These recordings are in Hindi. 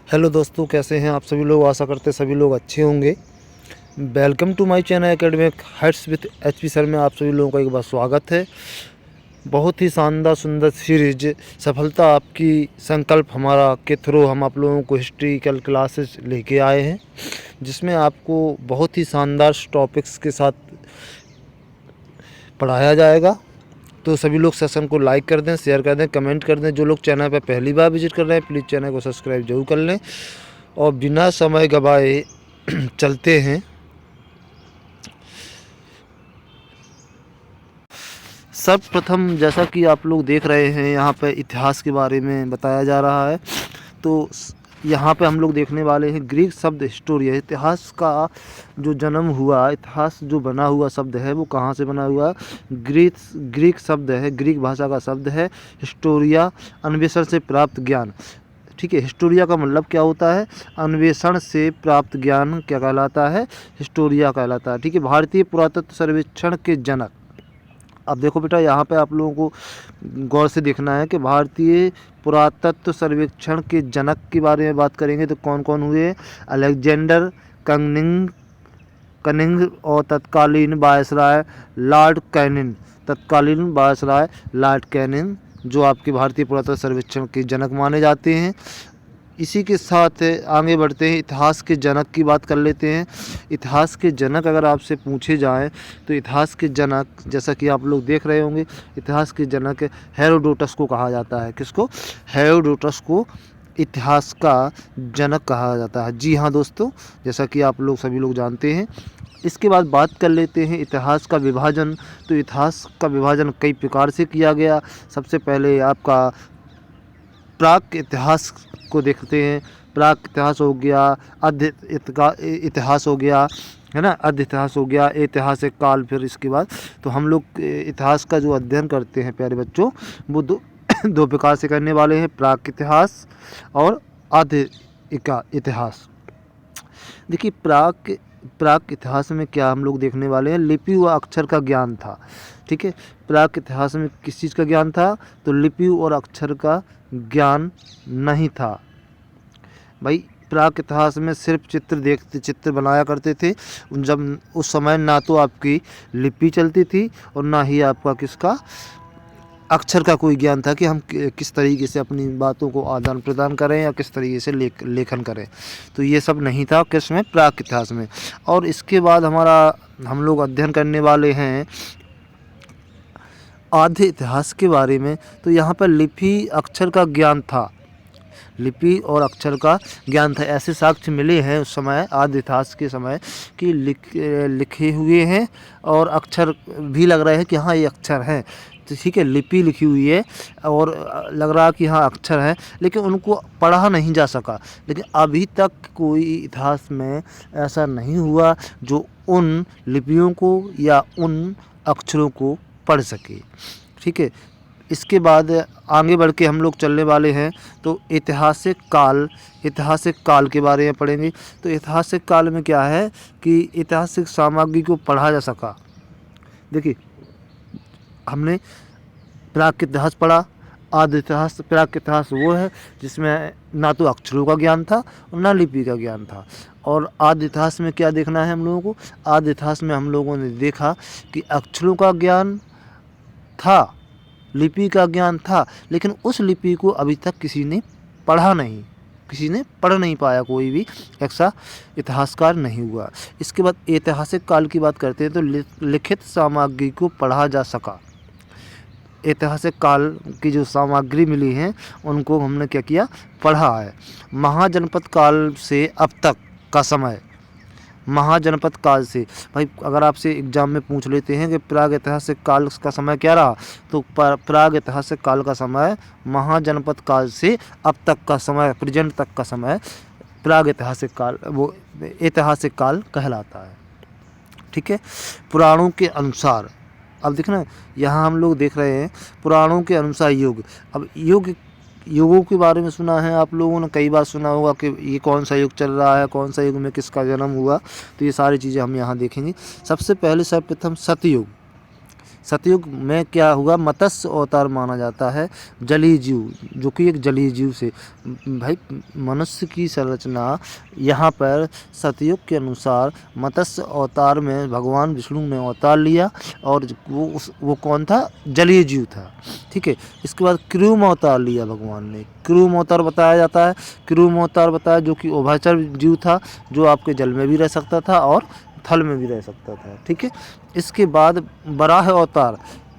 हेलो दोस्तों, कैसे हैं आप सभी लोग। आशा करते सभी लोग अच्छे होंगे। Welcome to my channel academic heights with HP sir में आप सभी लोगों का एक बार स्वागत है। बहुत ही शानदार सुंदर सीरीज सफलता आपकी संकल्प हमारा के थ्रू हम आप लोगों को हिस्ट्रिकल क्लासेस लेके आए हैं, जिसमें आपको बहुत ही शानदार टॉपिक्स के साथ पढ़ाया जाएगा। तो सभी लोग सेशन को लाइक कर दें, शेयर कर दें, कमेंट कर दें। जो लोग चैनल पर पहली बार विजिट कर रहे हैं प्लीज़ चैनल को सब्सक्राइब जरूर कर लें। और बिना समय गवाए चलते हैं। सर्वप्रथम जैसा कि आप लोग देख रहे हैं यहाँ पे इतिहास के बारे में बताया जा रहा है। तो यहाँ पे हम लोग देखने वाले हैं ग्रीक शब्द हिस्टोरिया। इतिहास का जो जन्म हुआ, इतिहास जो बना हुआ शब्द है वो कहाँ से बना हुआ। ग्रीक शब्द है, ग्रीक भाषा का शब्द है हिस्टोरिया, अन्वेषण से प्राप्त ज्ञान। ठीक है, हिस्टोरिया का मतलब क्या होता है, अन्वेषण से प्राप्त ज्ञान क्या कहलाता है, हिस्टोरिया कहलाता है। ठीक है, भारतीय पुरातत्व सर्वेक्षण के जनक। अब देखो बेटा, यहाँ पे आप लोगों को गौर से देखना है कि भारतीय पुरातत्व सर्वेक्षण के जनक के बारे में बात करेंगे तो कौन कौन हुए। अलेक्जेंडर कनिंग और तत्कालीन वायसराय लॉर्ड कैनिंग। तत्कालीन वायसराय लॉर्ड कैनिंग जो आपके भारतीय पुरातत्व सर्वेक्षण के जनक माने जाते हैं। इसी के साथ आगे बढ़ते हैं, इतिहास के जनक की बात कर लेते हैं। इतिहास के जनक अगर आपसे पूछे जाएं तो इतिहास के जनक, जैसा कि आप लोग देख रहे होंगे, इतिहास के जनक हेरोडोटस को कहा जाता है। किसको? हेरोडोटस को इतिहास का जनक कहा जाता है। जी हाँ दोस्तों, जैसा कि आप लोग सभी लोग जानते हैं। इसके बाद बात कर लेते हैं इतिहास का विभाजन। तो इतिहास का विभाजन कई प्रकार से किया गया। सबसे पहले आपका प्राक इतिहास को देखते हैं। प्राक इतिहास हो गया, आद्य इतिहास हो गया, है ना, आद्य इतिहास हो गया, ऐतिहासिक काल। फिर इसके बाद तो हम लोग इतिहास का जो अध्ययन करते हैं प्यारे बच्चों, वो दो प्रकार से करने वाले हैं, प्राक इतिहास और आद्य इतिहास। देखिए, प्राक इतिहास में क्या हम लोग देखने वाले हैं, लिपि व अक्षर का ज्ञान था। ठीक है, प्राक इतिहास में किस चीज़ का ज्ञान था, तो लिपि और अक्षर का ज्ञान नहीं था भाई। प्राक इतिहास में सिर्फ चित्र बनाया करते थे। जब उस समय ना तो आपकी लिपि चलती थी और ना ही आपका किसका अक्षर का कोई ज्ञान था कि हम किस तरीके से अपनी बातों को आदान प्रदान करें या किस तरीके से लेखन करें। तो ये सब नहीं था किसमें, प्राक इतिहास में। और इसके बाद हम लोग अध्ययन करने वाले हैं आद्य इतिहास के बारे में। तो यहाँ पर लिपि अक्षर का ज्ञान था, लिपि और अक्षर का ज्ञान था। ऐसे साक्ष्य मिले हैं उस समय आद्य इतिहास के समय कि लिखे हुए हैं और अक्षर भी लग रहे हैं कि हाँ ये अक्षर हैं। तो ठीक है, लिपि लिखी हुई है और लग रहा कि हाँ अक्षर है, लेकिन उनको पढ़ा नहीं जा सका। लेकिन अभी तक कोई इतिहास में ऐसा नहीं हुआ जो उन लिपियों को या उन अक्षरों को पढ़ सके। ठीक है, इसके बाद आगे बढ़ के हम लोग चलने वाले हैं तो ऐतिहासिक काल के बारे में पढ़ेंगे। तो ऐतिहासिक काल में क्या है कि ऐतिहासिक सामग्री को पढ़ा जा सका। देखिए, हमने प्राक इतिहास पढ़ा। आद्य इतिहास, प्राक इतिहास वो है जिसमें ना तो अक्षरों का ज्ञान था और ना लिपि का ज्ञान था। और आद्य इतिहास में क्या देखना है हम लोगों को, आद्य इतिहास में हम लोगों ने देखा कि अक्षरों का ज्ञान था, लिपि का ज्ञान था, लेकिन उस लिपि को अभी तक किसी ने पढ़ नहीं पाया, कोई भी ऐसा इतिहासकार नहीं हुआ। इसके बाद ऐतिहासिक काल की बात करते हैं तो लिखित सामग्री को पढ़ा जा सका। ऐतिहासिक काल की जो सामग्री मिली है उनको हमने क्या किया, पढ़ा है। महाजनपद काल से अब तक का समय, महाजनपद काल से भाई अगर आपसे एग्जाम में पूछ लेते हैं कि प्राग ऐतिहासिक काल का समय क्या रहा, तो प्राग ऐतिहासिक काल का समय महाजनपद काल से अब तक का समय, प्रेजेंट तक का समय प्राग ऐतिहासिक काल, वो ऐतिहासिक काल कहलाता है। ठीक है, पुराणों के अनुसार, अब देखना यहाँ हम लोग देख रहे हैं पुराणों के अनुसार युग। अब युगों के बारे में सुना है आप लोगों ने, कई बार सुना होगा कि ये कौन सा युग चल रहा है, कौन सा युग में किसका जन्म हुआ। तो ये सारी चीज़ें हम यहाँ देखेंगे। सबसे पहले सर्वप्रथम सतयुग। सतयुग में क्या हुआ, मत्स्य अवतार माना जाता है, जलीय जीव, जो कि एक जलीय जीव से। भाई मनुष्य की संरचना यहाँ पर सतयुग के अनुसार मत्स्य अवतार में भगवान विष्णु ने अवतार लिया, और वो कौन था, जलीय जीव था। ठीक है, इसके बाद क्रूम अवतार लिया भगवान ने। क्रूम अवतार बताया जाता है, क्रूम अवतार बताया जो कि उभयचर जीव था, जो आपके जल में भी रह सकता था और थल में भी रह सकता था। ठीक है, इसके बाद वराह अवतार।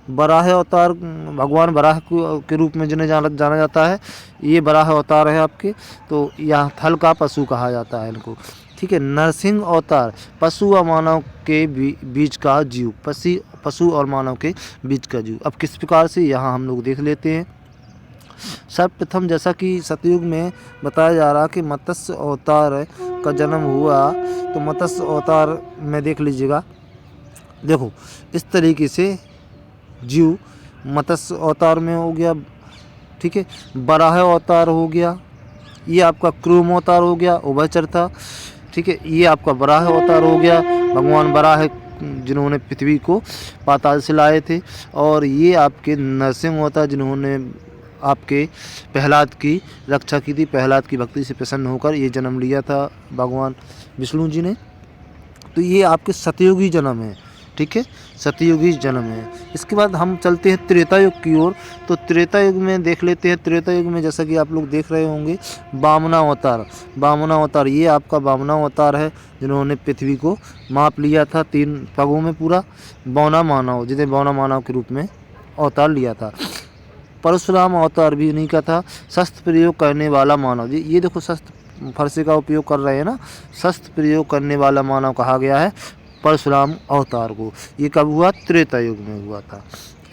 वराह अवतार भगवान वराह के रूप में जिन्हें जाना जाता है, ये वराह अवतार है आपके। तो यहाँ थल का पशु कहा जाता है इनको। ठीक है, नरसिंह अवतार, पशु और मानव के बीच का जीव, पशु और मानव के बीच का जीव। अब किस प्रकार से यहाँ हम लोग देख लेते हैं। सर्वप्रथम जैसा कि सतयुग में बताया जा रहा कि मत्स्य अवतार का जन्म हुआ, तो मत्स्य अवतार में देख लीजिएगा, देखो इस तरीके से जीव मत्स्य अवतार में हो गया। ठीक है, वराह अवतार हो गया, ये आपका क्रूम अवतार हो गया, उभयचर था। ठीक है, ये आपका वराह अवतार हो गया, भगवान वराह जिन्होंने पृथ्वी को पाताल से लाए थे। और ये आपके नरसिंह अवतार, जिन्होंने आपके प्रहलाद की रक्षा की थी, प्रहलाद की भक्ति से प्रसन्न होकर ये जन्म लिया था भगवान विष्णु जी ने। तो ये आपके सतयुगी जन्म है। ठीक है, सतयुगी जन्म है। इसके बाद हम चलते हैं त्रेता युग की ओर। तो त्रेता युग में देख लेते हैं। त्रेता युग में जैसा कि आप लोग देख रहे होंगे, वामना अवतार। वामना अवतार ये आपका वामना अवतार है, जिन्होंने पृथ्वी को माप लिया था 3 पगों में पूरा। बौना मानव, जिन्हें बौना मानव के रूप में अवतार लिया था। परशुराम अवतार भी उन्हीं का था। शस्त्र प्रयोग करने वाला मानव, ये देखो शस्त्र फरसे का उपयोग कर रहे हैं ना, शस्त्र प्रयोग करने वाला मानव कहा गया है परशुराम अवतार को। ये कब हुआ, त्रेता युग में हुआ था।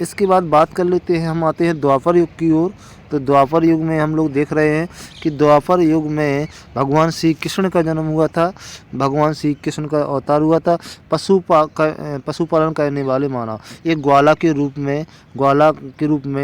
इसके बाद बात कर लेते हैं, हम आते हैं द्वापर युग की ओर। तो द्वापर युग में हम लोग देख रहे हैं कि द्वापर युग में भगवान श्री कृष्ण का जन्म हुआ था, भगवान श्री कृष्ण का अवतार हुआ था। पशुपालन करने वाले मानव, एक ग्वाला के रूप में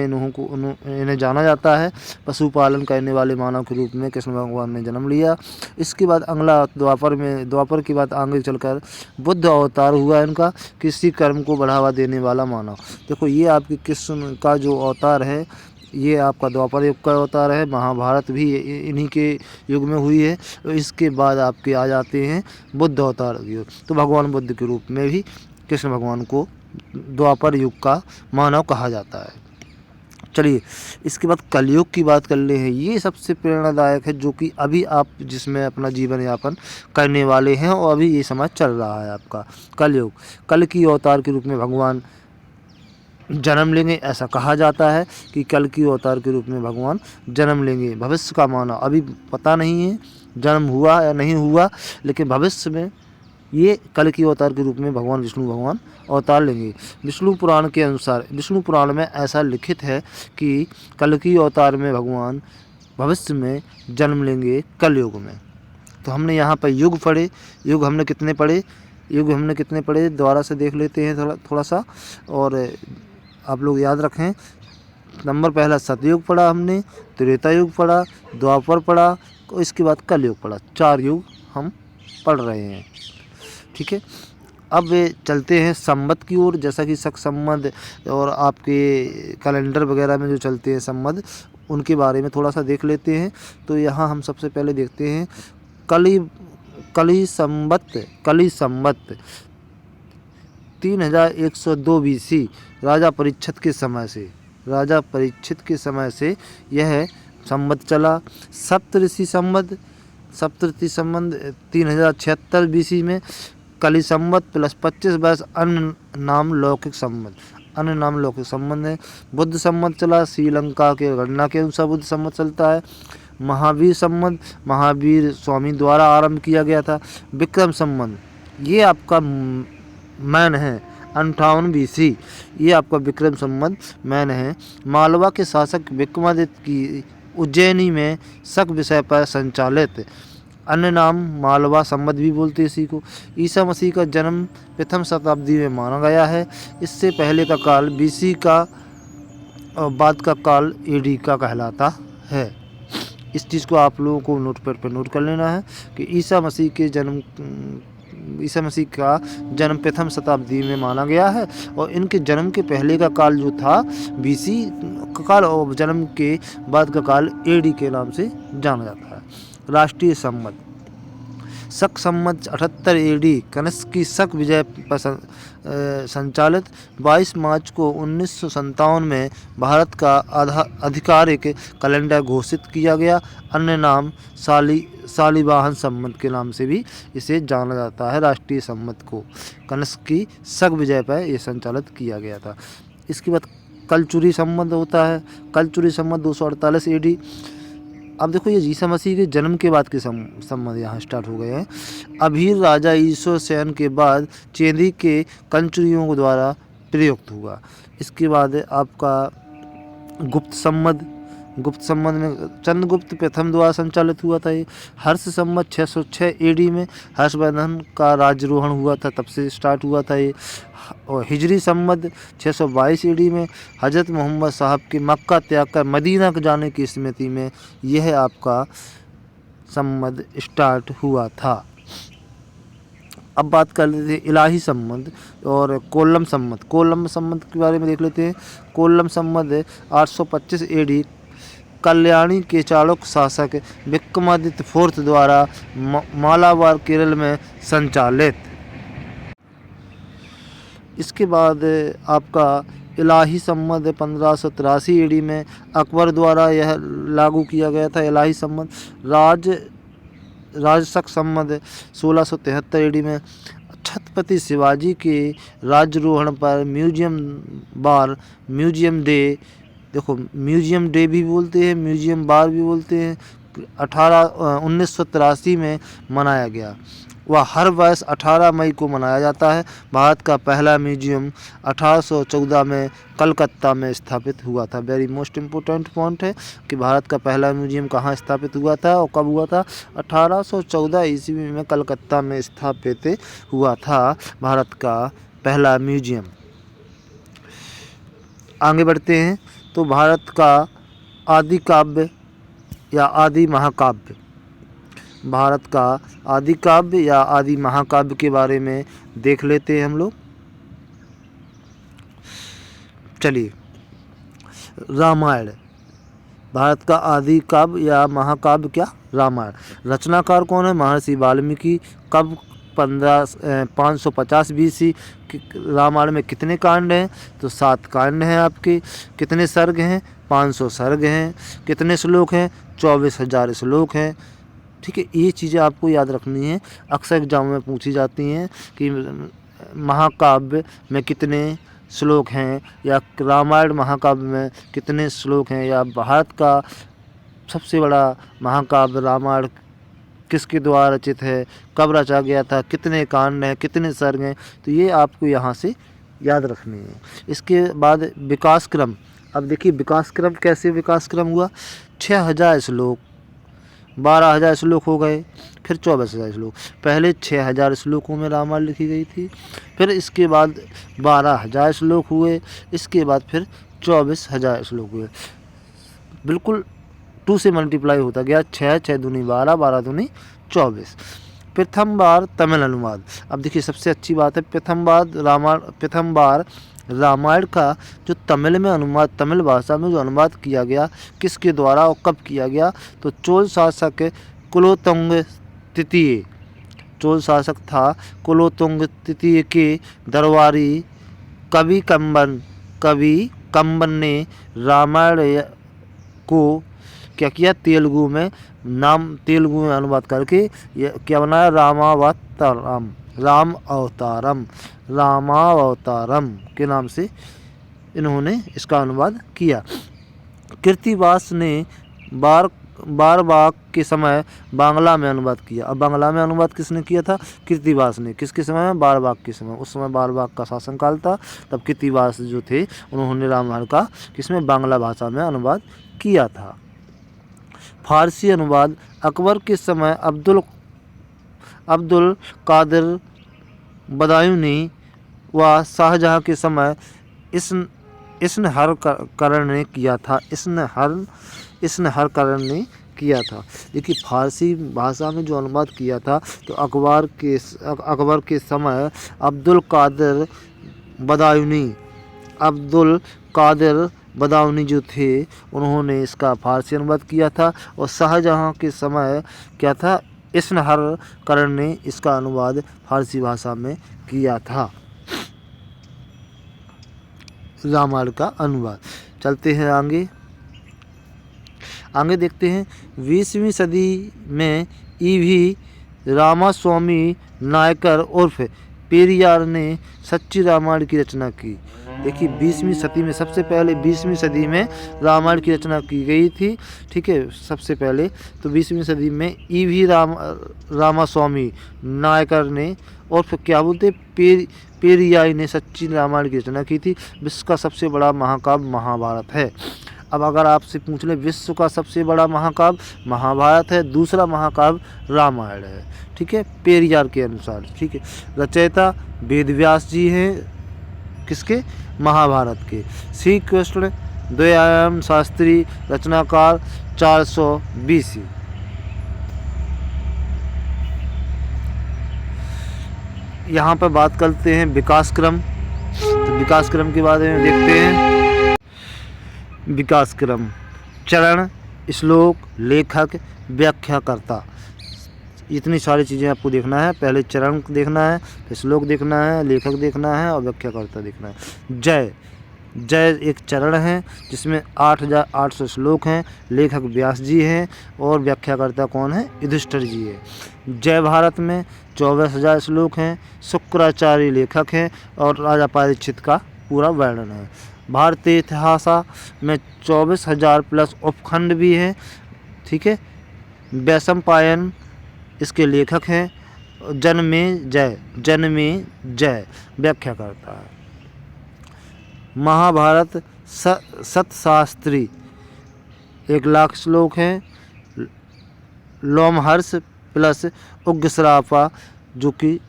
इन्हें जाना जाता है। पशुपालन करने वाले मानव के रूप में कृष्ण भगवान ने जन्म लिया। इसके बाद अगला द्वापर के बाद आगे चलकर बुद्ध अवतार हुआ इनका, किसी कर्म को बढ़ावा देने वाला मानव। देखो ये आपके कृष्ण का जो अवतार है, ये आपका द्वापर युग का अवतार है। महाभारत भी इन्हीं के युग में हुई है। इसके बाद आपके आ जाते हैं बुद्ध अवतार युग। तो भगवान बुद्ध के रूप में भी कृष्ण भगवान को द्वापर युग का मानव कहा जाता है। चलिए, इसके बाद कलयुग की बात कर ले हैं। ये सबसे प्रेरणादायक है, जो कि अभी आप जिसमें अपना जीवन यापन करने वाले हैं, और अभी ये समाज चल रहा है आपका कलयुग। कल की अवतार के रूप में भगवान जन्म लेंगे, ऐसा कहा जाता है कि कल की अवतार के रूप में भगवान जन्म लेंगे। भविष्य का मानव अभी पता नहीं है जन्म हुआ या नहीं हुआ, लेकिन भविष्य में ये कल की अवतार के रूप में भगवान विष्णु भगवान अवतार लेंगे। विष्णु पुराण के अनुसार, विष्णु पुराण में ऐसा लिखित है कि कल की अवतार में भगवान भविष्य में जन्म लेंगे कलयुग में। तो हमने यहाँ पर युग पढ़े। युग हमने कितने पढ़े दोबारा से देख लेते हैं थोड़ा सा, और आप लोग याद रखें। नंबर पहला सतयुग पढ़ा हमने, त्रेता युग पढ़ा, द्वापर पढ़ा, इसके बाद कलयुग पढ़ा। 4 युग हम पढ़ रहे हैं। ठीक है, अब चलते हैं संवत की ओर। जैसा कि शक संवत और आपके कैलेंडर वगैरह में जो चलते हैं संवत, उनके बारे में थोड़ा सा देख लेते हैं। तो यहाँ हम सबसे पहले देखते हैं कली संवत 3102 BC राजा परीक्षित के समय से यह संवत चला। सप्तऋषि संवत 3076 BC में, कली संवत प्लस 25 वर्ष अन्य नाम लौकिक संवत है। बुद्ध संवत चला, श्रीलंका के गणना के अनुसार बुद्ध संवत चलता है। महावीर संवत, महावीर स्वामी द्वारा आरंभ किया गया था। विक्रम संवत ये आपका मैन है 58 BC, ये आपका विक्रम संवत मैन है। मालवा के शासक विक्रमादित्य की उज्जैनी में शक विषय पर संचालित, अन्य नाम मालवा संवत भी बोलते हैं इसी को। ईसा मसीह का जन्म प्रथम शताब्दी में माना गया है। इससे पहले का काल BC का और बाद का काल AD का कहलाता है। इस चीज़ को आप लोगों को नोटपैड पर नोट कर लेना है कि ईसा मसीह के जन्म ईसा मसीह का जन्म प्रथम शताब्दी में माना गया है और इनके जन्म के पहले का काल जो था BC का काल और जन्म के बाद का काल AD के नाम से जाना जाता है। राष्ट्रीय संमत शक संमत 78 AD कनिष्क की शक विजय पर संचालित 22 मार्च को 1957 में भारत का आधिकारिक कैलेंडर घोषित किया गया। अन्य नाम शालिवाहन संमत के नाम से भी इसे जाना जाता है। राष्ट्रीय संमत को कनिष्क की शक विजय पर यह संचालित किया गया था। इसके बाद कलचुरी संमत होता है। कलचुरी संमत 248 AD। अब देखो ये ईसा मसीह के जन्म के बाद के संबंध यहाँ स्टार्ट हो गए हैं। अभीर राजा ईश्वर सेन के बाद चेदी के कंचुरियों द्वारा प्रयुक्त हुआ। इसके बाद आपका गुप्त संमत। गुप्त संमत में चंद्रगुप्त प्रथम द्वारा संचालित हुआ था। ये हर्ष संमत 606 AD में हर्षवर्धन का राज्यारोहण हुआ था, तब से स्टार्ट हुआ था ये। और हिजरी संमत 622 AD में हजरत मोहम्मद साहब के मक्का त्याग कर मदीना जाने की स्मृति में यह आपका संमत स्टार्ट हुआ था। अब बात कर लेते हैं इलाही संमत और कोल्लम संमत। कोल्लम संमत के बारे में देख लेते हैं। कोल्लम संमत 825 AD कल्याणी के चालुक्य शासक विक्रमादित्य IV द्वारा मालाबार केरल में संचालित। इसके बाद आपका इलाही संमत 1583 AD में अकबर द्वारा यह लागू किया गया था। इलाही संमत राजशक संमत 1673 AD में छत्रपति शिवाजी के राज्यारोहण पर म्यूजियम डे, देखो म्यूजियम डे भी बोलते हैं, म्यूजियम बार भी बोलते हैं, 1983 में मनाया गया। वह हर वर्ष 18 मई को मनाया जाता है। भारत का पहला म्यूजियम 1814 में कलकत्ता में स्थापित हुआ था। वेरी मोस्ट इम्पोर्टेंट पॉइंट है कि भारत का पहला म्यूजियम कहाँ स्थापित हुआ था और कब हुआ था। 1814 ईस्वी में कलकत्ता में स्थापित हुआ था भारत का पहला म्यूजियम। आगे बढ़ते हैं तो भारत का आदि काव्य या आदि महाकाव्य, भारत का आदि काव्य या आदि महाकाव्य के बारे में देख लेते हैं हम लोग। चलिए, रामायण भारत का आदि काव्य या महाकाव्य क्या, रामायण। रचनाकार कौन है, महर्षि वाल्मीकि। कब, 550 BC। रामायण में कितने कांड हैं, तो 7 कांड हैं आपके। कितने सर्ग हैं, 500 सर्ग हैं। कितने श्लोक हैं, 24,000 श्लोक हैं। ठीक है, ये चीज़ें आपको याद रखनी है, अक्सर एग्जाम में पूछी जाती हैं कि महाकाव्य में कितने श्लोक हैं या रामायण महाकाव्य में कितने श्लोक हैं, या भारत का सबसे बड़ा महाकाव्य रामायण किसके द्वारा रचित है, कब रचा गया था, कितने कांड हैं, कितने सर्ग हैं। तो ये आपको यहाँ से याद रखनी है। इसके बाद विकास क्रम। अब देखिए विकास क्रम कैसे विकास क्रम हुआ। 6,000 श्लोक, 12,000 श्लोक हो गए, फिर 24,000 श्लोक। पहले 6,000 श्लोकों में रामायण लिखी गई थी, फिर इसके बाद 12,000 श्लोक हुए, इसके बाद फिर 24,000 श्लोक हुए। बिल्कुल 2 से मल्टीप्लाई होता गया, 6 6 दूनी 12, 12 दूनी 24। प्रथम बार तमिल अनुवाद। अब देखिए सबसे अच्छी बात है, प्रथम बार रामायण का जो तमिल में अनुवाद, तमिल भाषा में जो अनुवाद किया गया, किसके द्वारा और कब किया गया, तो चोल शासक कुलोत्तुंग तृतीय, चोल शासक था कुलोत्तुंग तृतीय के दरबारी कवि कंबन ने रामायण को क्या किया, तेलुगु में अनुवाद करके क्या बनाया, रामावतारम के नाम से इन्होंने इसका अनुवाद किया। कृत्तिवास ने बारबाग के समय बांग्ला में अनुवाद किया। अब बांग्ला में अनुवाद किसने किया था, कृत्तिवास ने। किसके समय में, बारबाग के समय। उस समय बारबाग का शासनकाल था, तब कृत्तिवास जो थे उन्होंने रामायण का किसमें, बांग्ला भाषा में अनुवाद किया था। फारसी अनुवाद अकबर के समय अब्दुल कादिर बदायूनी व शाहजहां के समय इसनहरकरण ने किया था। इसनहरकरण ने किया था। देखिए फारसी भाषा में जो अनुवाद किया था तो अकबर के समय अब्दुल कादिर बदायूनी जो थे उन्होंने इसका फारसी अनुवाद किया था। और शाहजहाँ के समय क्या था, इस्नहरकरण ने इसका अनुवाद फारसी भाषा में किया था, रामायण का अनुवाद। चलते हैं आगे देखते हैं 20वीं सदी में ईवी रामास्वामी नायकर उर्फ पेरियार ने सच्ची रामायण की रचना की। देखिए 20वीं सदी में सबसे पहले 20वीं सदी में रामायण की रचना की गई थी, ठीक है, सबसे पहले तो 20वीं सदी में ईवी रामास्वामी नायकर ने और फिर क्या बोलते पेरियाई ने सच्ची रामायण की रचना की थी। विश्व का सबसे बड़ा महाकाव्य महाभारत है। अब अगर आपसे पूछ ले विश्व का सबसे बड़ा महाकाव्य महाभारत है, दूसरा महाकाव्य रामायण है, ठीक है, पेरियार के अनुसार, ठीक है। रचयिता वेदव्यास जी हैं, किसके, महाभारत के। श्री कृष्ण द्वैयायन शास्त्री रचनाकार 400 BC। यहाँ पर बात करते हैं विकास क्रम, तो विकास क्रम के बारे में देखते हैं। विकास क्रम: चरण, श्लोक, लेखक, व्याख्याकर्ता, इतनी सारी चीज़ें आपको देखना है। पहले चरण देखना है, फिर श्लोक देखना है, लेखक देखना है और व्याख्याकर्ता देखना है। जय एक चरण है जिसमें 8800 श्लोक हैं, लेखक व्यास जी हैं और व्याख्याकर्ता कौन है, युधिष्ठिर जी है। जय भारत में 24,000 श्लोक हैं, शुक्राचार्य लेखक हैं और राजा परीक्षित का पूरा वर्णन है। भारतीय इतिहास में 24,000 प्लस उपखंड भी हैं, ठीक है। वैशंपायन इसके लेखक हैं। जन्मे जय व्याख्या करता है। महाभारत सतशास्त्री 1,00,000 श्लोक हैं। लोमहर्ष प्लस उग्रश्रापा जो कि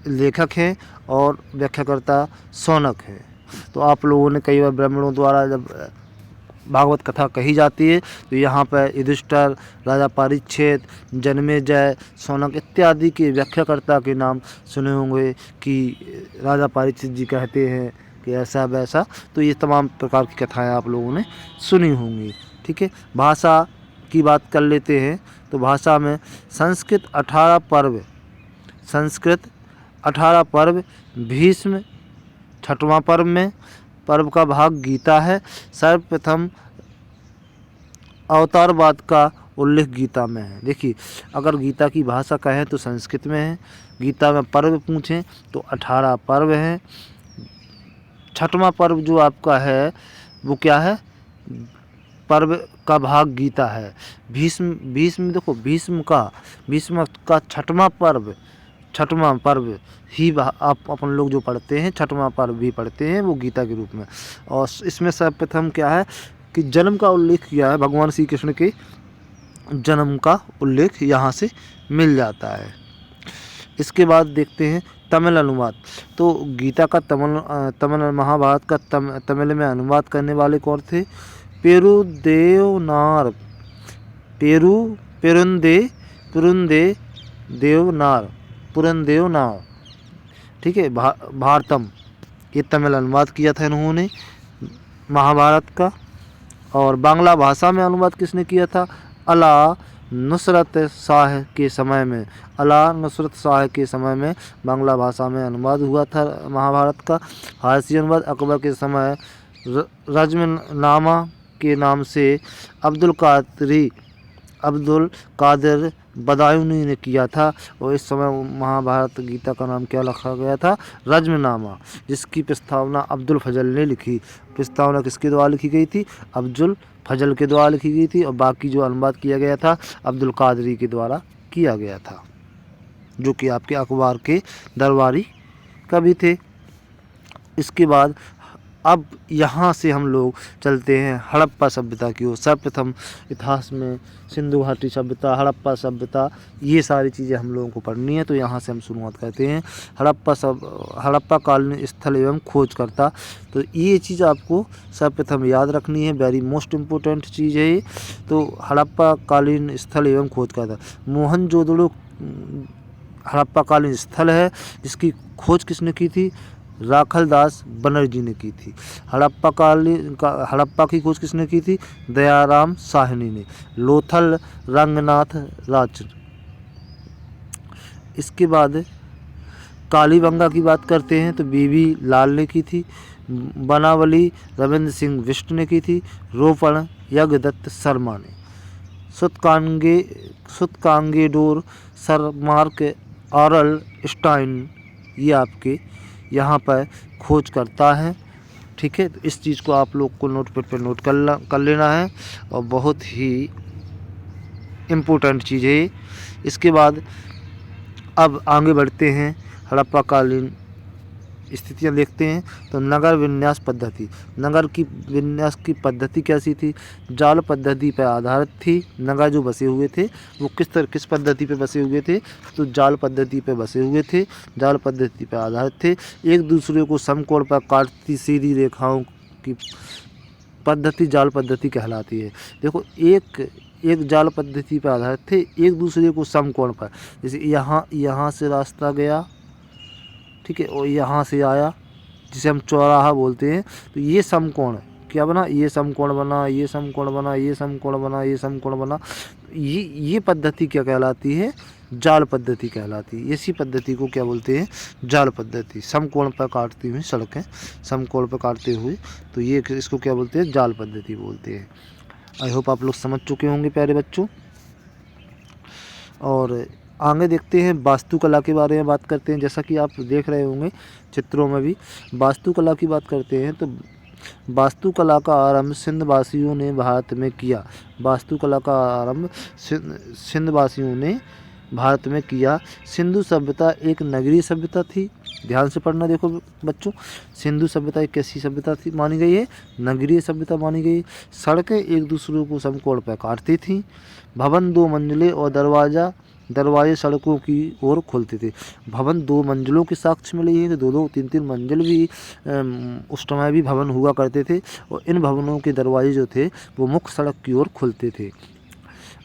लेखक हैं और व्याख्याकर्ता शौनक हैं। तो आप लोगों ने कई बार ब्राह्मणों द्वारा जब भागवत कथा कही जाती है तो यहाँ पर युधिष्ठिर, राजा परीक्षित, जन्मेजय, शौनक इत्यादि के व्याख्याकर्ता के नाम सुने होंगे कि राजा परीक्षित जी कहते हैं कि ऐसा वैसा। तो ये तमाम प्रकार की कथाएं आप लोगों ने सुनी होंगी, ठीक है। भाषा की बात कर लेते हैं तो भाषा में संस्कृत 18 पर्व, भीष्म 6वां पर्व में, पर्व का भाग गीता है। सर्वप्रथम अवतारवाद का उल्लेख गीता में है। देखिए अगर गीता की भाषा कहें तो संस्कृत में है, गीता में पर्व पूछें तो 18 पर्व हैं। 6वां पर्व जो आपका है वो क्या है, पर्व का भाग गीता है। भीष्म देखो भीष्म का 6वां पर्व ही आप अपन लोग जो पढ़ते हैं 6वां पर्व भी पढ़ते हैं वो गीता के रूप में। और इसमें सर्वप्रथम क्या है कि जन्म का उल्लेख किया है, भगवान श्री कृष्ण के जन्म का उल्लेख यहाँ से मिल जाता है। इसके बाद देखते हैं तमिल अनुवाद। तो गीता का तमिल महाभारत का तमिल में अनुवाद करने वाले कौन थे, पुरंदेवनार, ठीक है। भारतम ये तमिल अनुवाद किया था इन्होंने महाभारत का। और बांग्ला भाषा में अनुवाद किसने किया था, अला नुसरत शाह के समय में बांग्ला भाषा में अनुवाद हुआ था महाभारत का। फारसी अनुवाद अकबर के समय रज्मनामा के नाम से अब्दुल कादिर बदायूनी ने किया था। और इस समय महाभारत गीता का नाम क्या रखा गया था, रज्मनामा, जिसकी प्रस्तावना अब्दुल फजल ने लिखी। प्रस्तावना किसके द्वारा लिखी गई थी, अब्दुल फजल के द्वारा लिखी गई थी। और बाकी जो अनुवाद किया गया था अब्दुल कादरी के द्वारा किया गया था, जो कि आपके अखबार के दरबारी कवि थे। इसके बाद अब यहाँ से हम लोग चलते हैं हड़प्पा सभ्यता की ओर। सर्वप्रथम इतिहास में सिंधु घाटी सभ्यता, हड़प्पा सभ्यता, ये सारी चीज़ें हम लोगों को पढ़नी है। तो यहाँ से हम शुरुआत करते हैं। हड़प्पा कालीन स्थल एवं खोजकर्ता। तो ये चीज़ आपको सर्वप्रथम याद रखनी है, वेरी मोस्ट इम्पोर्टेंट चीज़ है ये। तो हड़प्पा कालीन स्थल एवं खोजकर्ता, मोहनजोदड़ो हड़प्पा कालीन स्थल है जिसकी खोज किसने की थी? राखलदास बनर्जी ने की थी। हड़प्पा की खोज किसने की थी? दयाराम साहनी ने। लोथल रंगनाथ राज। इसके बाद कालीबंगा की बात करते हैं तो बीबी लाल ने की थी। बनावली रविंद्र सिंह बिष्ट ने की थी। रोपण यज्ञदत्त शर्मा ने। सुतकांगेडोर सरमार्क ऑरल स्टाइन, ये आपके यहाँ पर खोज करता है। ठीक है, तो इस चीज़ को आप लोग को नोटपैड पर नोट कर लेना है और बहुत ही इम्पोर्टेंट चीज़ है। इसके बाद अब आगे बढ़ते हैं, हड़प्पा कालीन स्थितियाँ देखते हैं। तो नगर विन्यास पद्धति, नगर की विन्यास की पद्धति कैसी थी? जाल पद्धति पर आधारित थी। नगर जो बसे हुए थे वो किस पद्धति पे बसे हुए थे? तो जाल पद्धति पे बसे हुए थे, जाल पद्धति पर आधारित थे। एक दूसरे को समकोण पर काटती सीधी रेखाओं की पद्धति जाल पद्धति कहलाती है। देखो, एक जाल पद्धति पर आधारित थे, एक दूसरे को समकोण पर, जैसे यहाँ से रास्ता गया, ठीक है, और यहाँ से आया, जिसे हम चौराहा बोलते हैं। तो ये समकोण क्या बना? ये समकोण बना, ये समकोण बना, ये समकोण बना, ये समकोण बना। ये पद्धति क्या कहलाती है? जाल पद्धति कहलाती है। इसी पद्धति को क्या बोलते हैं? जाल पद्धति। समकोण पर काटती हुई सड़कें, समकोण पर काटते हुए, तो ये इसको क्या बोलते हैं? जाल पद्धति बोलते हैं। आई होप आप लोग समझ चुके होंगे प्यारे बच्चों। और आगे देखते हैं, वास्तुकला के बारे में बात करते हैं। जैसा कि आप देख रहे होंगे चित्रों में भी वास्तुकला की बात करते हैं। तो वास्तुकला का आरंभ सिंधवासियों ने भारत में किया। वास्तुकला का आरंभ सिंधवासियों ने भारत में किया। सिंधु सभ्यता एक नगरीय सभ्यता थी। ध्यान से पढ़ना। देखो बच्चों, सिंधु सभ्यता एक कैसी सभ्यता थी मानी गई है? नगरीय सभ्यता मानी गई। सड़कें एक दूसरे को समकोण पर काटती थीं। भवन 2 मंजिले और दरवाजे सड़कों की ओर खुलते थे। भवन 2 मंजिलों के साक्ष्य मिले हैं। तो 2-2, 3-3 मंजिल भी उस समय भी भवन हुआ करते थे। और इन भवनों के दरवाजे जो थे वो मुख्य सड़क की ओर खुलते थे।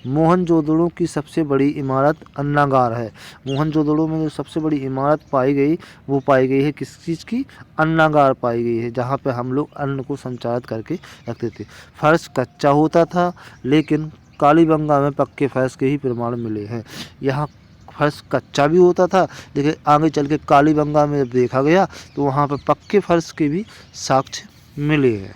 मोहनजोदड़ो की सबसे बड़ी इमारत अन्नागार है। मोहनजोदड़ो में जो सबसे बड़ी इमारत पाई गई वो पाई गई है किस चीज़ की? अन्नागार पाई गई है, जहाँ पे हम लोग अन्न को संचारित करके रखते थे। फर्श कच्चा होता था, लेकिन कालीबंगा में पक्के फर्श के ही प्रमाण मिले हैं। यहाँ फर्श कच्चा भी होता था, लेकिन आगे चल के कालीबंगा में जब देखा गया तो वहाँ पर पक्के फर्श के भी साक्ष्य मिले हैं।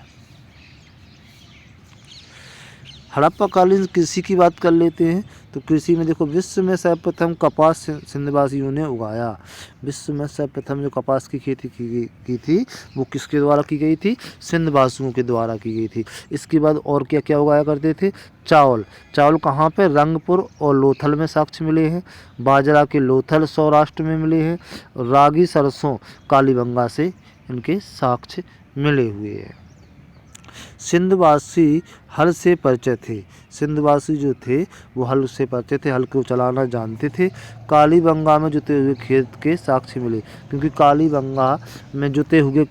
हड़प्पा कालीन कृषि की बात कर लेते हैं। तो कृषि में देखो, विश्व में सर्वप्रथम कपास सिंधवासियों ने उगाया। विश्व में सर्वप्रथम जो कपास की खेती की थी वो किसके द्वारा की गई थी? सिंधवासियों के द्वारा की गई थी। इसके बाद और क्या क्या उगाया करते थे? चावल कहाँ पे? रंगपुर और लोथल में साक्ष्य मिले हैं। बाजरा के लोथल सौराष्ट्र में मिले हैं। रागी सरसों कालीबंगा से इनके साक्ष्य मिले हुए हैं। सिंधवासी हल से परिचित थे। सिंधवासी जो थे वो हल से परिचित थे, हल को चलाना जानते थे। कालीबंगा में जुते हुए खेत के साक्ष्य मिले, क्योंकि कालीबंगा में जुते हुए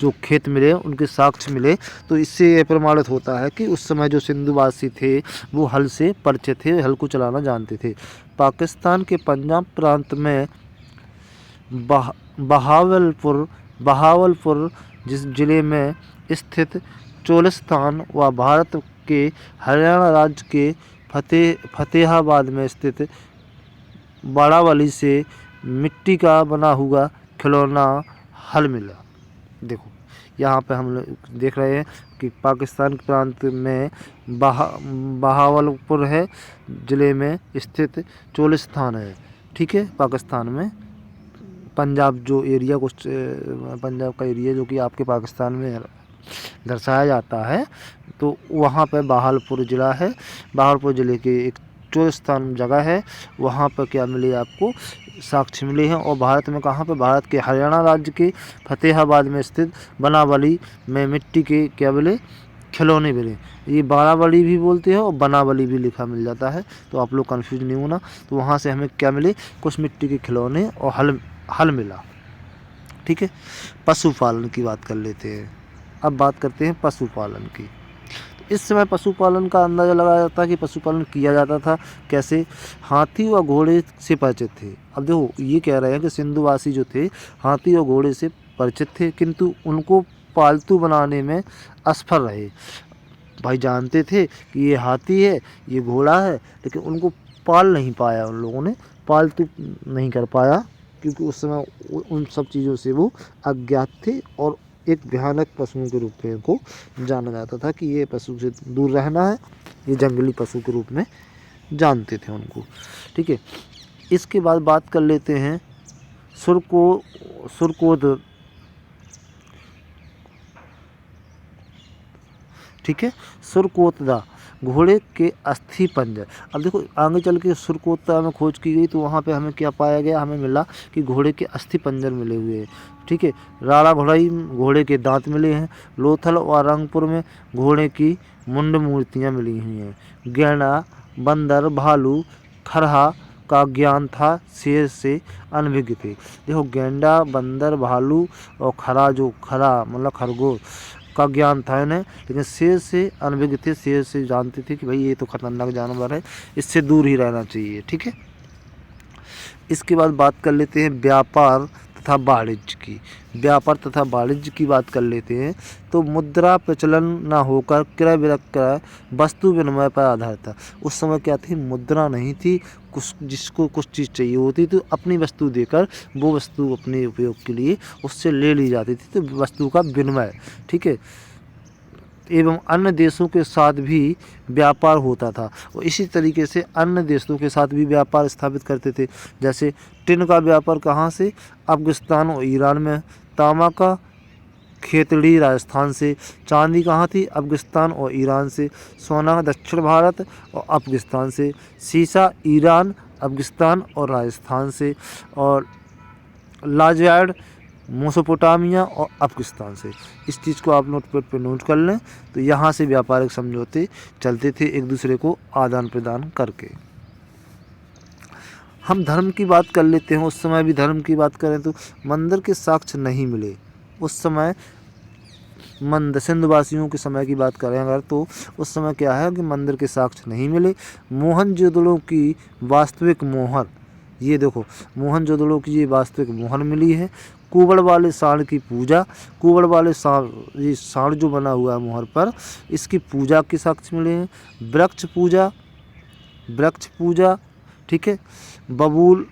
जो खेत मिले उनके साक्ष्य मिले। तो इससे यह प्रमाणित होता है कि उस समय जो सिंधुवासी थे वो हल से परिचित थे, हल को चलाना जानते थे। पाकिस्तान के पंजाब प्रांत में बहावलपुर जिस जिले में स्थित चोलिस्तान व भारत के हरियाणा राज्य के फतेहाबाद में स्थित बाड़ावली से मिट्टी का बना हुआ खिलौना हल मिला। देखो यहाँ पे हम लोग देख रहे हैं कि पाकिस्तान के प्रांत में बहावलपुर है, ज़िले में स्थित चोलिस्तान है। ठीक है, पाकिस्तान में पंजाब जो एरिया पंजाब का एरिया जो कि आपके पाकिस्तान में दर्शाया जाता है, तो वहाँ पे बहावलपुर ज़िला है। बहावलपुर ज़िले के एक चोरस्तान जगह है, वहाँ पर क्या मिले आपको साक्ष्य मिले हैं। और भारत में कहाँ पे, भारत के हरियाणा राज्य के फतेहाबाद में स्थित बनावली में मिट्टी के क्या मिले, खिलौने मिले। ये बारावली भी बोलते हैं और बनावली भी लिखा मिल जाता है, तो आप लोग कंफ्यूज नहीं होना। तो वहाँ से हमें क्या मिले, कुछ मिट्टी के खिलौने और हल मिला। ठीक है, पशुपालन की बात कर लेते हैं। अब बात करते हैं पशुपालन की। तो इस समय पशुपालन का अंदाज़ा लगाया जाता है कि पशुपालन किया जाता था कैसे, हाथी व घोड़े से परिचित थे। अब देखो ये कह रहे हैं कि सिंधुवासी जो थे हाथी और घोड़े से परिचित थे, किंतु उनको पालतू बनाने में असफल रहे। भाई जानते थे कि ये हाथी है, ये घोड़ा है, लेकिन उनको पाल नहीं पाया, उन लोगों ने पालतू नहीं कर पाया, क्योंकि उस समय उन सब चीज़ों से वो अज्ञात थे और एक भयानक पशुओं के रूप में इनको जाना जाता था कि ये पशु से दूर रहना है, ये जंगली पशु के रूप में जानते थे उनको। ठीक है, इसके बाद बात कर लेते हैं सुरकोद। ठीक है, सुरकोतदा घोड़े के अस्थि पंजर। अब देखो आगे चल के सुरकोतदा में खोज की गई तो वहाँ पे हमें क्या पाया गया, हमें मिला कि घोड़े के अस्थि पंजर मिले हुए हैं। ठीक है, राड़ा घोड़ाई घोड़े के दांत मिले हैं। लोथल और रंगपुर में घोड़े की मुंड मूर्तियाँ मिली हुई हैं। गैंडा, बंदर, भालू, खरहा का ज्ञान था, शेर से अनभिज्ञ थे। देखो गैंडा, बंदर, भालू और खरा, जो खरा मतलब खरगोश का ज्ञान था इन्हें, लेकिन शेर से अनभिज्ञ थे। शेर से जानते थे कि भाई ये तो खतरनाक जानवर है, इससे दूर ही रहना चाहिए। ठीक है, इसके बाद बात कर लेते हैं व्यापार तथा वाणिज्य की। व्यापार तथा वाणिज्य की बात कर लेते हैं तो मुद्रा प्रचलन न होकर क्रय विक्रय वस्तु विनिमय पर आधारित था। उस समय क्या थी, मुद्रा नहीं थी, कुछ जिसको कुछ चीज़ चाहिए होती तो अपनी वस्तु देकर वो वस्तु अपने उपयोग के लिए उससे ले ली जाती थी, तो वस्तु का विनिमय। ठीक है, एवं अन्य देशों के साथ भी व्यापार होता था और इसी तरीके से अन्य देशों के साथ भी व्यापार स्थापित करते थे। जैसे टिन का व्यापार कहाँ से, अफगानिस्तान और ईरान में। तांबा का खेतड़ी राजस्थान से। चांदी कहाँ थी, अफगानिस्तान और ईरान से। सोना दक्षिण भारत और अफगानिस्तान से। शीशा ईरान, अफगानिस्तान और राजस्थान से। और लाजवाड़ मेसोपोटामिया और अफगानिस्तान से। इस चीज़ को आप नोटपैड पे नोट कर लें। तो यहाँ से व्यापारिक समझौते चलते थे एक दूसरे को आदान प्रदान करके। हम धर्म की बात कर लेते हैं। उस समय भी धर्म की बात करें तो मंदिर के साक्ष्य नहीं मिले उस समय। सिंधवासियों के समय की बात करें अगर तो उस समय क्या है कि मंदिर के साक्ष्य नहीं मिले। मोहनजोदड़ो की वास्तविक मोहर, ये देखो मोहनजोदड़ो की ये वास्तविक मोहर मिली है। कुबड़ वाले सांड की पूजा, कुबड़ वाले सांड, ये सांड जो बना हुआ है मोहर पर, इसकी पूजा के साक्ष्य मिले हैं। वृक्ष पूजा, वृक्ष पूजा, ठीक है, बबूल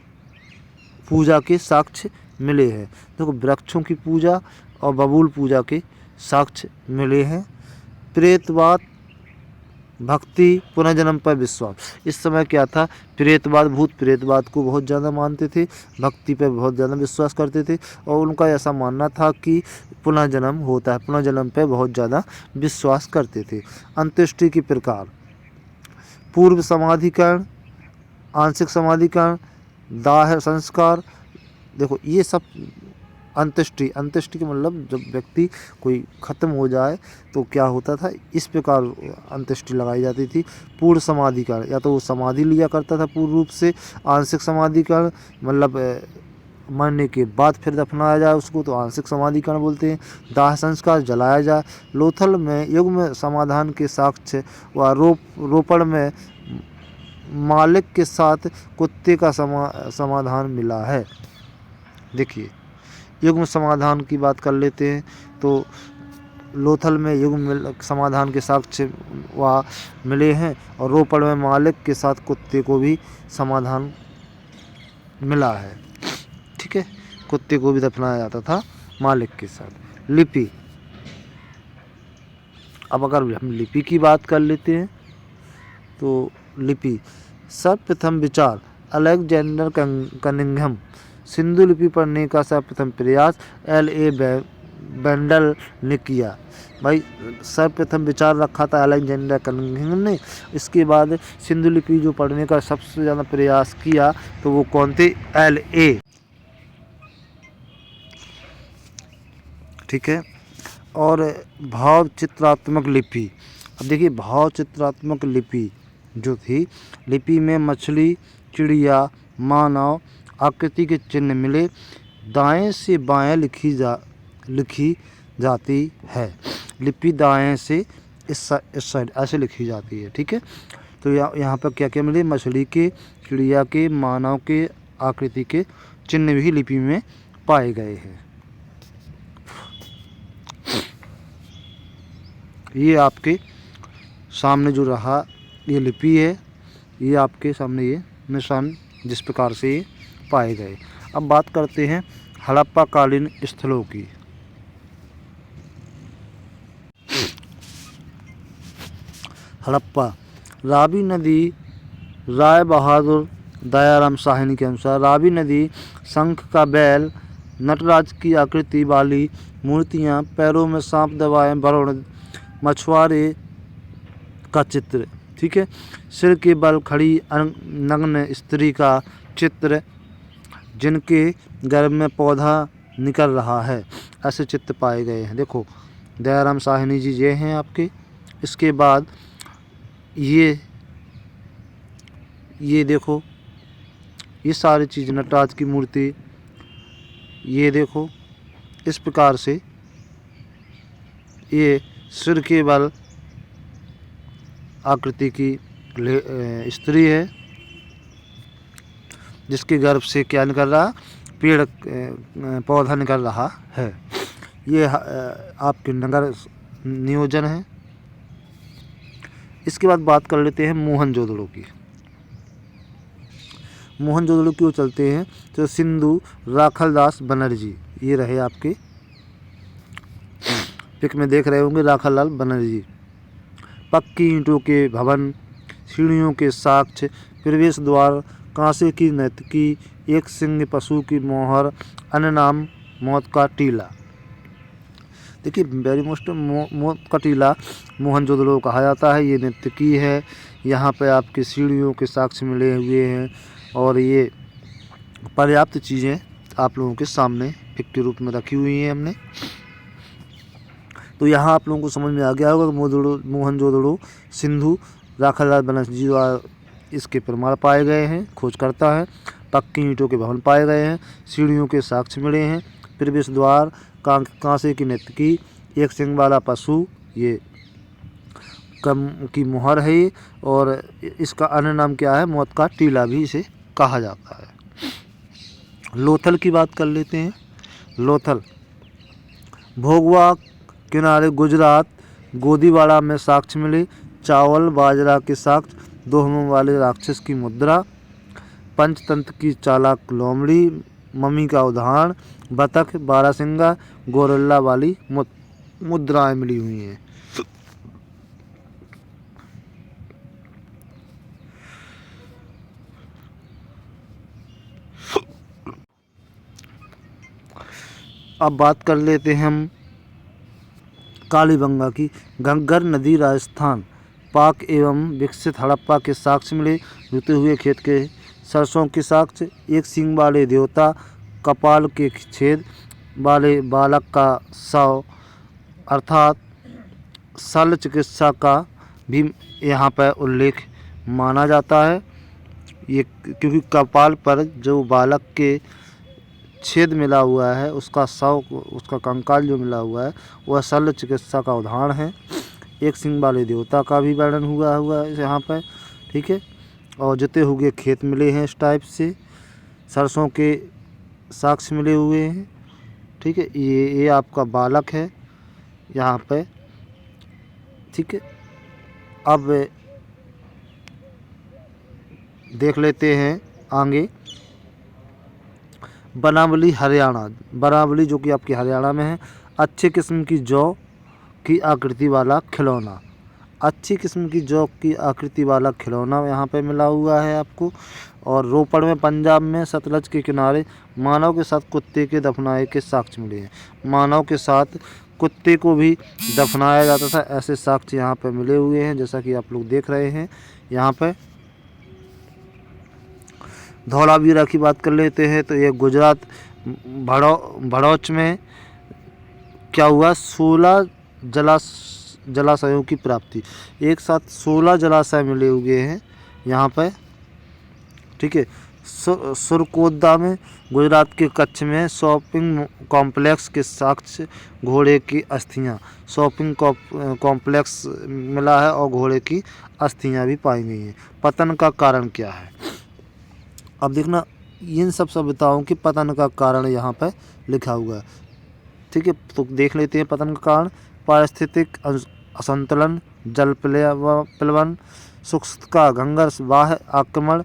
पूजा के साक्ष्य मिले हैं। देखो वृक्षों की पूजा और बबूल पूजा के साक्ष्य मिले हैं। प्रेतवाद, भक्ति, पुनर्जन्म पर विश्वास। इस समय क्या था, प्रेतवाद, भूत प्रेतवाद को बहुत ज़्यादा मानते थे, भक्ति पर बहुत ज़्यादा विश्वास करते थे और उनका ऐसा मानना था कि पुनर्जन्म होता है, पुनर्जन्म पर बहुत ज़्यादा विश्वास करते थे। अंत्येष्टि के प्रकार, पूर्व समाधिकरण, आंशिक समाधिकरण, दाह संस्कार। देखो ये सब अंत्येष्टि, अंत्येष्टि का मतलब जब व्यक्ति कोई ख़त्म हो जाए तो क्या होता था, इस प्रकार अंत्येष्टि लगाई जाती थी। पूर्ण समाधिकरण, या तो वो समाधि लिया करता था पूर्ण रूप से। आंशिक समाधिकरण मतलब मरने के बाद फिर दफनाया जाए उसको, तो आंशिक समाधिकरण बोलते हैं। दाह संस्कार, जलाया जाए। लोथल में युग्म समाधान के साक्ष्य व रोपण में मालिक के साथ कुत्ते का समाधान मिला है। देखिए युग्म समाधान की बात कर लेते हैं तो लोथल में युग्म समाधान के साक्ष्य वहाँ मिले हैं और रोपड़ में मालिक के साथ कुत्ते को भी समाधान मिला है। ठीक है, कुत्ते को भी दफनाया जाता था मालिक के साथ। लिपि, अब अगर हम लिपि की बात कर लेते हैं तो लिपि सर्वप्रथम विचार अलेक्जेंडर कनिंघम। सिंधु लिपि पढ़ने का सर्वप्रथम प्रयास L.A. बेंडल ने किया। भाई सर्वप्रथम विचार रखा था अलेक्जेंडर कनिंघम ने। इसके बाद सिंधु लिपि जो पढ़ने का सबसे ज़्यादा प्रयास किया तो वो कौन थे? LA। ठीक है। और भाव चित्रात्मक लिपि, अब देखिए भाव चित्रात्मक लिपि जो थी, लिपि में मछली, चिड़िया, मानव आकृति के चिन्ह मिले, दाएं से बाएं लिखी जाती है। लिपि दाएं से इस साइड ऐसे लिखी जाती है। ठीक है। तो यहाँ पर क्या क्या मिले? मछली के, चिड़िया के, मानव के आकृति के चिन्ह भी लिपि में पाए गए हैं। ये आपके सामने जो रहा ये लिपि है, ये आपके सामने ये निशान जिस प्रकार से ये पाए गए। अब बात करते हैं हड़प्पा कालीन स्थलों की। हड़प्पा, रावी नदी, राय बहादुर दयाराम साहनी के अनुसार रावी नदी, शंख का बैल, नटराज की आकृति वाली मूर्तियां, पैरों में सांप दबाए वरुण, मछुआरे का चित्र। ठीक है। सिर के बल खड़ी नग्न स्त्री का चित्र, जिनके गर्भ में पौधा निकल रहा है, ऐसे चित्र पाए गए हैं। देखो दयाराम साहनी जी ये हैं आपके। इसके बाद ये देखो ये सारी चीज़, नटराज की मूर्ति, ये देखो इस प्रकार से ये सिर के बल आकृति की स्त्री है, जिसके गर्भ से क्या निकल रहा? पेड़ पौधा निकल रहा है। ये आपके नगर नियोजन है। इसके बाद बात कर लेते हैं मोहनजोदड़ो की। मोहनजोदड़ो की ओर चलते हैं तो सिंधु राखलदास बनर्जी, ये रहे आपके पिक में देख रहे होंगे, राखालाल बनर्जी। पक्की ईंटों के भवन, सीढ़ियों के साक्ष्य, प्रवेश द्वार, कांसे की नर्तकी, एक सिंह पशु की मोहर, अन्य नाम मौत का टीला। देखिए वेरी मोस्ट मौत का टीला मोहनजोदड़ो कहा जाता है। ये नर्तकी है, यहाँ पे आपके सीढ़ियों के साक्ष्य मिले हुए हैं और ये पर्याप्त चीज़ें आप लोगों के सामने पिक के रूप में रखी हुई हैं हमने। तो यहाँ आप लोगों को समझ में आ गया होगा कि मोहनजोदड़ो सिंधु राखालाल बनर्जी द्वारा इसके प्रमाण पाए गए हैं, खोज करता है। पक्की ईंटों के भवन पाए गए हैं, सीढ़ियों के साक्ष्य मिले हैं, प्रवेश द्वार, कांसे की नर्तकी, एक सिंग वाला पशु, ये कम की मोहर है ये, और इसका अन्य नाम क्या है? मौत का टीला भी इसे कहा जाता है। लोथल की बात कर लेते हैं। लोथल भोगवा किनारे गुजरात, गोदीवाड़ा में साक्ष्य मिले, चावल बाजरा के साक्ष्य, दोहमों वाले राक्षस की मुद्रा, पंचतंत्र की चालाक लोमड़ी, मम्मी का उदाहरण, बतख, बारहसिंगा, गोरिल्ला वाली मुद्राएं मिली हुई हैं। अब बात कर लेते हैं हम कालीबंगा की। घग्गर नदी राजस्थान, पाक एवं विकसित हड़प्पा के साक्ष्य मिले, जुते हुए खेत के सरसों के साक्ष्य, एक सींग वाले देवता, कपाल के छेद वाले बालक का शव, अर्थात शल्य चिकित्सा का भी यहाँ पर उल्लेख माना जाता है। ये क्योंकि कपाल पर जो बालक के छेद मिला हुआ है, उसका शव, उसका कंकाल जो मिला हुआ है, वह शल्य चिकित्सा का उदाहरण है। एक सिंह वाले देवता का भी वर्णन हुआ है यहाँ पर। ठीक है। और जुते हुए खेत मिले हैं इस टाइप से, सरसों के साक्ष्य मिले हुए हैं। ठीक है। ये आपका बालक है यहाँ पे। ठीक है। अब देख लेते हैं आगे बनावली हरियाणा। बनावली जो कि आपके हरियाणा में है। अच्छे किस्म की जौ की आकृति वाला खिलौना, अच्छी किस्म की जौक की आकृति वाला खिलौना यहाँ पे मिला हुआ है आपको। और रोपड़ में पंजाब में सतलज के किनारे मानव के साथ कुत्ते के दफनाए के साक्ष्य मिले हैं। मानव के साथ कुत्ते को भी दफनाया जाता था, ऐसे साक्ष्य यहाँ पे मिले हुए हैं, जैसा कि आप लोग देख रहे हैं यहाँ पे। धौलावीरा की बात कर लेते हैं तो ये गुजरात भड़ौच में क्या हुआ, 16 जलाशयों की प्राप्ति। एक साथ 16 जलाशय मिले हुए हैं यहाँ पर, ठीक है। सुरकोदा में गुजरात के कच्छ में शॉपिंग कॉम्प्लेक्स के साक्ष्य घोड़े की अस्थियाँ, शॉपिंग कॉम्प्लेक्स मिला है और घोड़े की अस्थियाँ भी पाई गई हैं। पतन का कारण क्या है, अब देखना इन सब सभ्यताओं के पतन का कारण यहाँ पर लिखा हुआ है, ठीक है। तो देख लेते हैं पतन का कारण। पारिस्थितिक असंतुलन, जल प्लवन, शुष्कता, घंगर बाह्य आक्रमण,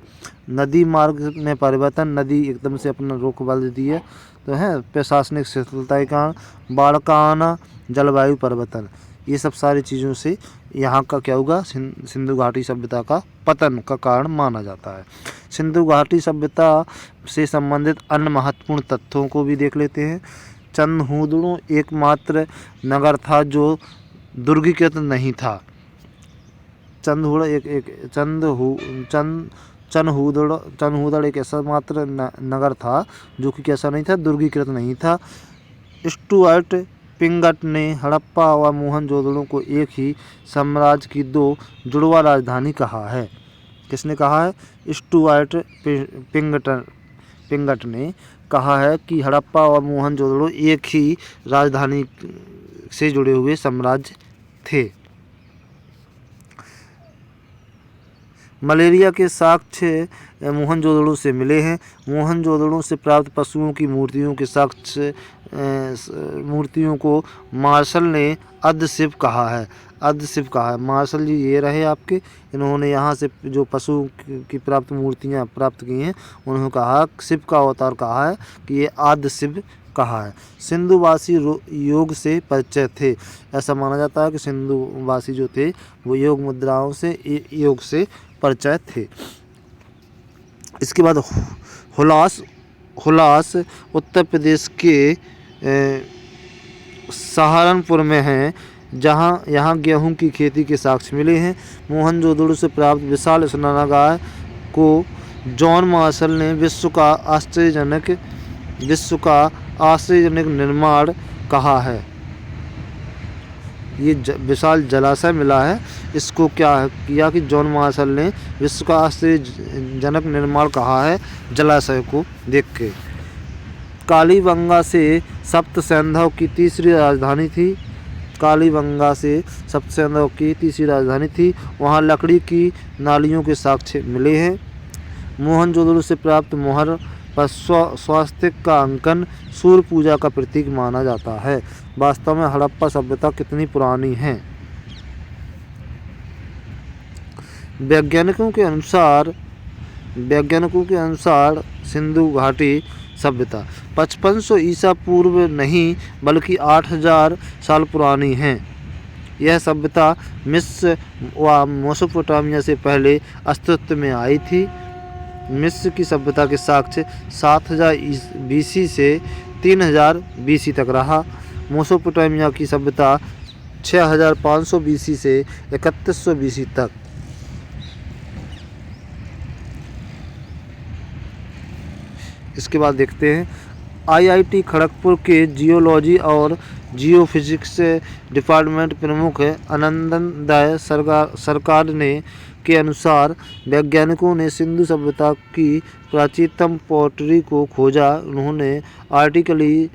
नदी मार्ग में परिवर्तन, नदी एकदम से अपना रुख बदल देती है तो है, प्रशासनिक शिथिलता के कारण, बाढ़ का आना, जलवायु परिवर्तन, ये सब सारी चीज़ों से यहाँ का क्या होगा, सिंधु घाटी सभ्यता का पतन का कारण माना जाता है। सिंधु घाटी सभ्यता से संबंधित अन्य महत्वपूर्ण तथ्यों को भी देख लेते हैं। चंदहुदड़ो एकमात्र नगर था जो दुर्गीकृत नहीं था। चंदहुदड़ एक ऐसा मात्र नगर था जो कि कैसा नहीं था, दुर्गीकृत नहीं था। स्टुअर्ट पिंगट ने हड़प्पा व मोहनजोदड़ो को एक ही साम्राज्य की 2 जुड़वा राजधानी कहा है। किसने कहा है, स्टुअर्ट पिंगट ने कहा है कि हड़प्पा और मोहनजोदड़ो एक ही राजधानी से जुड़े हुए साम्राज्य थे। मलेरिया के साक्ष्य मोहनजोदड़ो से मिले हैं। मोहनजोदड़ो से प्राप्त पशुओं की मूर्तियों के साक्ष्य मूर्तियों को मार्शल ने अर्धशिव कहा है। अर्धशिव कहा है मार्शल जी, ये रहे आपके, इन्होंने यहाँ से जो पशु की प्राप्त मूर्तियाँ प्राप्त की हैं उन्होंने कहा, शिव का अवतार कहा है कि ये अर्धशिव कहा है। सिंधुवासी योग से परिचय थे, ऐसा माना जाता है कि सिंधुवासी जो थे वो योग मुद्राओं से योग से परिचय थे। इसके बाद हुलास उत्तर प्रदेश के सहारनपुर में है, जहाँ यहाँ गेहूं की खेती के साक्ष्य मिले हैं। मोहनजोदड़ो से प्राप्त विशाल स्नानागार को जॉन मार्शल ने विश्व का आश्चर्यजनक निर्माण कहा है। ये विशाल जलाशय मिला है, इसको क्या किया कि जॉन मार्शल ने विश्व का आश्चर्यजनक निर्माण कहा है जलाशय को देख के। कालीबंगा से सप्त सैंधव की तीसरी राजधानी थी। कालीबंगा से सप्त सैंधव की तीसरी राजधानी थी, वहाँ लकड़ी की नालियों के साक्ष्य मिले हैं। मोहनजोदड़ो से प्राप्त मोहर पर स्वास्तिक का अंकन सूर्य पूजा का प्रतीक माना जाता है। वास्तव में हड़प्पा सभ्यता कितनी पुरानी है। वैज्ञानिकों के अनुसार सिंधु घाटी सभ्यता 5500 ईसा पूर्व नहीं बल्कि 8000 साल पुरानी है। यह सभ्यता मिस्र व मेसोपोटामिया से पहले अस्तित्व में आई थी। मिस्र की सभ्यता के साक्ष्य 7000 BC से 3000 BC तक रहा। मेसोपोटामिया की सभ्यता 6500 BC से 3100 BC तक। इसके बाद देखते हैं IIT खड़गपुर के जियोलॉजी और जियोफिजिक्स डिपार्टमेंट प्रमुख आनंदन दाय सरकार ने के अनुसार वैज्ञानिकों ने सिंधु सभ्यता की प्राचीनतम पॉटरी को खोजा। उन्होंने आर्टिकली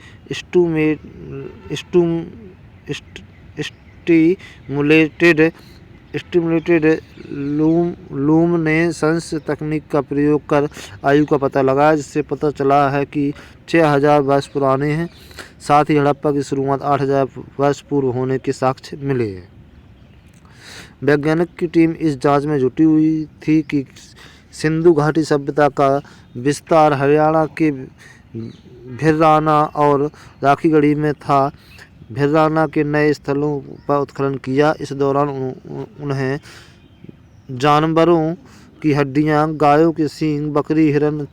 स्टिमुलेटेड लूमिनेसेंस तकनीक का प्रयोग कर आयु का पता लगाया, जिससे पता चला है कि 6000 वर्ष पुराने हैं। साथ ही हड़प्पा की शुरुआत 8000 वर्ष पूर्व होने के साक्ष्य मिले हैं। वैज्ञानिक की टीम इस जांच में जुटी हुई थी कि सिंधु घाटी सभ्यता का विस्तार हरियाणा के भिराना और राखीगढ़ी में था। भिर्राना के नए स्थलों पर उत्खनन किया। इस दौरान उन्हें जानवरों की हड्डियां, गायों के सींग, बकरी, हिरन,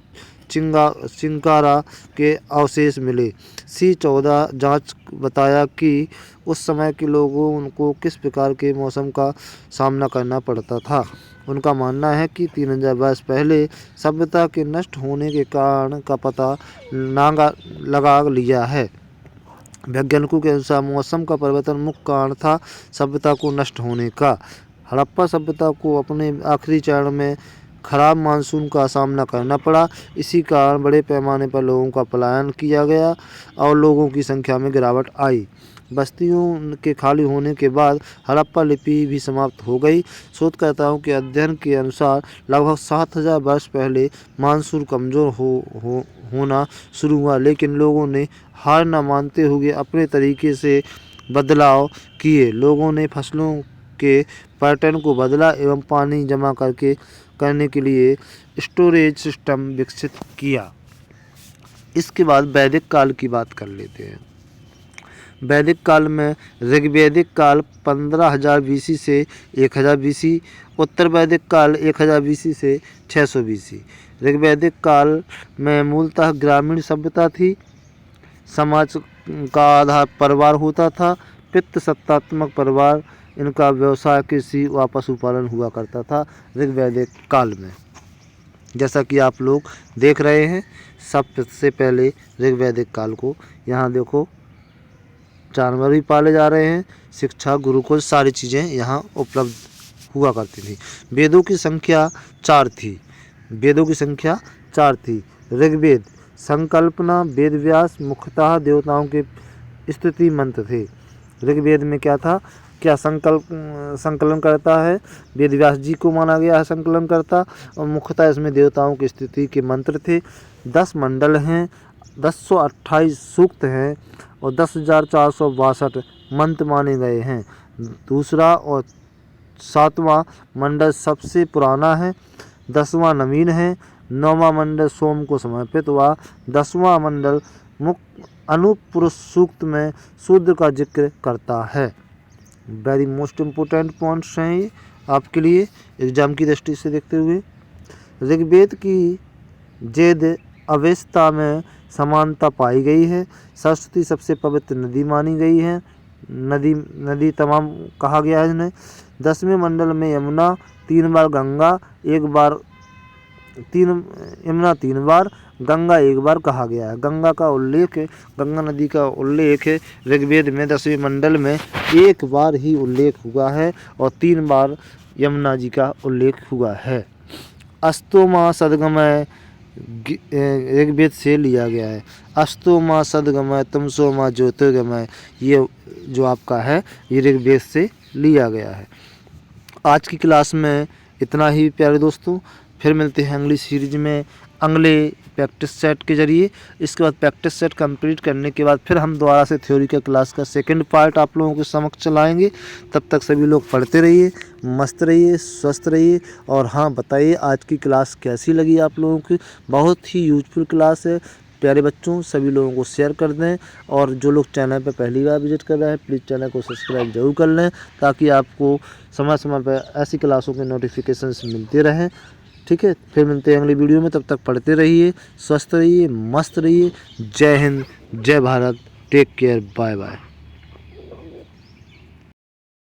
चिंकारा के अवशेष मिले। C14 जांच बताया कि उस समय के लोगों को किस प्रकार के मौसम का सामना करना पड़ता था। उनका मानना है कि 3000 वर्ष पहले सभ्यता के नष्ट होने के कारण का पता लगा लिया है। वैज्ञानिकों के अनुसार मौसम का परिवर्तन मुख्य कारण था सभ्यता को नष्ट होने का। हड़प्पा सभ्यता को अपने आखिरी चरण में खराब मानसून का सामना करना पड़ा। इसी कारण बड़े पैमाने पर लोगों का पलायन किया गया और लोगों की संख्या में गिरावट आई। बस्तियों के खाली होने के बाद हड़प्पा लिपि भी समाप्त हो गई। शोधकर्ताओं के अध्ययन के अनुसार लगभग 7000 वर्ष पहले मानसून कमज़ोर होना शुरू हुआ, लेकिन लोगों ने हार न मानते हुए अपने तरीके से बदलाव किए। लोगों ने फसलों के पैटर्न को बदला एवं पानी जमा करने के लिए स्टोरेज सिस्टम विकसित किया। इसके बाद वैदिक काल की बात कर लेते हैं। वैदिक काल में ऋग्वैदिक काल 15000 BC से 1000 BC, उत्तर वैदिक काल 1000 BC से 600 BC। ऋग्वैदिक काल में मूलतः ग्रामीण सभ्यता थी। समाज का आधार परिवार होता था। पितृ सत्तात्मक परिवार, इनका व्यवसाय कृषि व पशुपालन हुआ करता था ऋग्वैदिक काल में। जैसा कि आप लोग देख रहे हैं, सबसे पहले ऋग्वैदिक काल को यहाँ देखो, जानवर भी पाले जा रहे हैं, शिक्षा, गुरुकुल, सारी चीज़ें यहाँ उपलब्ध हुआ करती थी। वेदों की संख्या 4 थी। वेदों की संख्या 4 थी। ऋग्वेद संकल्पना, वेद व्यास मुख्यतः देवताओं के स्तुति मंत्र थे। ऋग्वेद में क्या था, क्या संकलन करता है, वेद व्यास जी को माना गया है संकलन करता, और मुख्यतः इसमें देवताओं की स्तुति के मंत्र थे। 10 मंडल हैं, 1028 सूक्त हैं और 10,462 मंत्र माने गए हैं। दूसरा और 7वां मंडल सबसे पुराना है, 10वां नवीन है, 9वां मंडल सोम को समर्पित हुआ, 10वां मंडल अनुपुरुष सूक्त में शूद्र का जिक्र करता है। वेरी मोस्ट इम्पोर्टेंट पॉइंट्स हैं ये आपके लिए एग्जाम की दृष्टि से देखते हुए। ऋग्वेद की वेद अवेस्ता में समानता पाई गई है। सरस्वती सबसे पवित्र नदी मानी गई है। नदी तमाम कहा गया है इन्हें। 10वें मंडल में यमुना 3 बार, गंगा 1 बार, यमुना 3 बार, गंगा 1 बार कहा गया है। गंगा नदी का उल्लेख ऋग्वेद में 10वें मंडल में 1 बार ही उल्लेख हुआ है और 3 बार यमुना जी का उल्लेख हुआ है। अस्तोमा सदगमय ऋग्वेद से लिया गया है। अस्तोमा सदगमय तमसोमा ज्योतिर्गमय, ये जो आपका है ये ऋग्वेद से लिया गया है। आज की क्लास में इतना ही प्यारे दोस्तों। फिर मिलते हैं अगली सीरीज में अगले प्रैक्टिस सेट के जरिए। इसके बाद प्रैक्टिस सेट कंप्लीट करने के बाद फिर हम दोबारा से थ्योरी का क्लास का सेकंड पार्ट आप लोगों के समक्ष चलाएंगे। तब तक सभी लोग पढ़ते रहिए, मस्त रहिए, स्वस्थ रहिए। और हाँ, बताइए आज की क्लास कैसी लगी आप लोगों की। बहुत ही यूजफुल क्लास है प्यारे बच्चों, सभी लोगों को शेयर कर दें। और जो लोग चैनल पर पहली बार विजिट कर रहे हैं, प्लीज़ चैनल को सब्सक्राइब जरूर कर लें, ताकि आपको समय समय पर ऐसी क्लासों के नोटिफिकेशंस मिलते रहें। ठीक है, फिर मिलते हैं अगली वीडियो में। तब तक पढ़ते रहिए, स्वस्थ रहिए, मस्त रहिए। जय हिंद, जय Bharat, take care, bye bye.